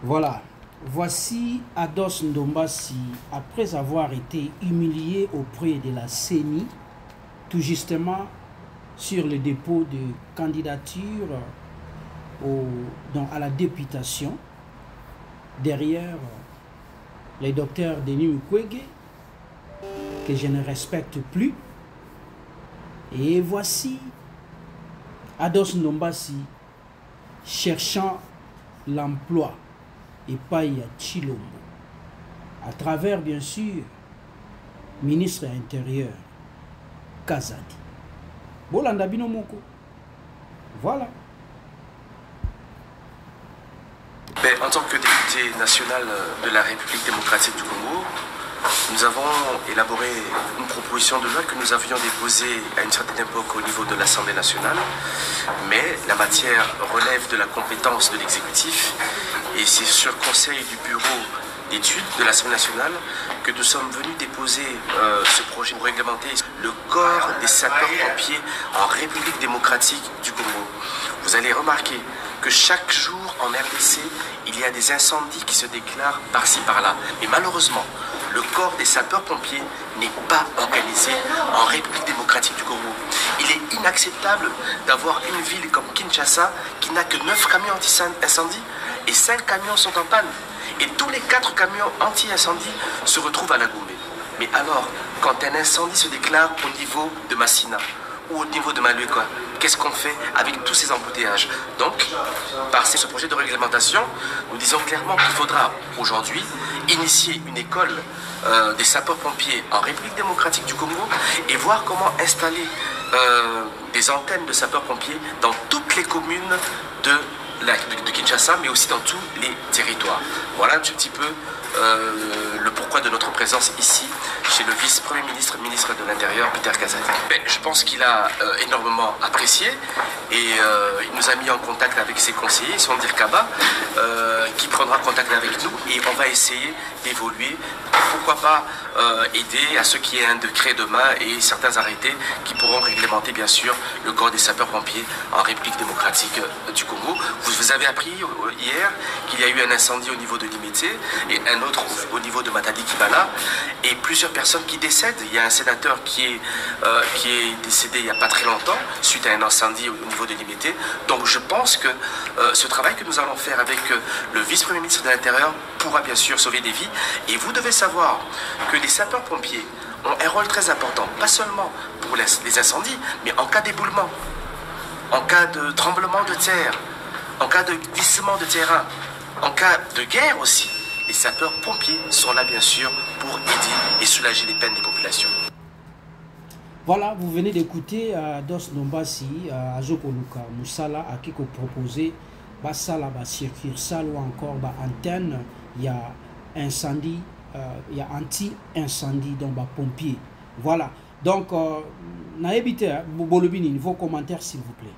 Voilà, voici Ados Ndombasi, après avoir été humilié auprès de la CENI, tout justement sur le dépôt de candidature à la députation, derrière les docteurs Denis Mukwege, que je ne respecte plus. Et voici Ados Ndombasi cherchant l'emploi et Paya Chilombo, à travers bien sûr ministre intérieur Kazadi. Bolanda Bino Moko. Voilà. En tant que député national de la République démocratique du Congo, nous avons élaboré une proposition de loi que nous avions déposée à une certaine époque au niveau de l'Assemblée nationale, mais la matière relève de la compétence de l'exécutif et c'est sur conseil du bureau d'études de l'Assemblée nationale que nous sommes venus déposer ce projet pour réglementer le corps des sapeurs-pompiers en République démocratique du Congo. Vous allez remarquer que chaque jour en RDC, il y a des incendies qui se déclarent par-ci par-là. Et malheureusement, le corps des sapeurs-pompiers n'est pas organisé en République démocratique du Congo. Il est inacceptable d'avoir une ville comme Kinshasa qui n'a que 9 camions anti-incendie et 5 camions sont en panne. Et tous les 4 camions anti-incendie se retrouvent à la Goumbé. Mais alors, quand un incendie se déclare au niveau de Massina ou au niveau de Malueka, qu'est-ce qu'on fait avec tous ces embouteillages? Donc, par ce projet de réglementation, nous disons clairement qu'il faudra aujourd'hui initier une école des sapeurs-pompiers en République démocratique du Congo et voir comment installer des antennes de sapeurs-pompiers dans toutes les communes de Kinshasa, mais aussi dans tous les territoires. Voilà un petit peu le pourquoi de notre présence ici chez le vice-premier ministre, ministre de l'Intérieur, Peter Kazadi. Je pense qu'il a énormément apprécié et il nous a mis en contact avec ses conseillers, son Dirkaba, qui prendra contact avec nous et on va essayer d'évoluer. Pourquoi pas aider à ce qu'il y ait un décret demain et certains arrêtés qui pourront réglementer bien sûr le corps des sapeurs-pompiers en République démocratique du Congo. Vous avez appris hier qu'il y a eu un incendie au niveau de Limité et un autre au niveau de Matadi Kibala et plusieurs personnes qui décèdent. Il y a un sénateur qui est décédé il n'y a pas très longtemps suite à un incendie au niveau de Limité. Donc je pense que ce travail que nous allons faire avec le vice-premier ministre de l'Intérieur pourra bien sûr sauver des vies. Et vous devez savoir que les sapeurs-pompiers ont un rôle très important, pas seulement pour les incendies, mais en cas d'éboulement, en cas de tremblement de terre, en cas de glissement de terrain, en cas de guerre aussi. Les sapeurs-pompiers sont là bien sûr pour aider et soulager les peines des populations. Voilà, vous venez d'écouter Ados Ndombasi, Azokoluka Moussala, à qui proposé Basala, circuit sale ou encore antenne. Il y a incendie, il y a anti-incendie dans les pompiers. Voilà. Donc, n'hésitez pas, vos commentaires s'il vous plaît.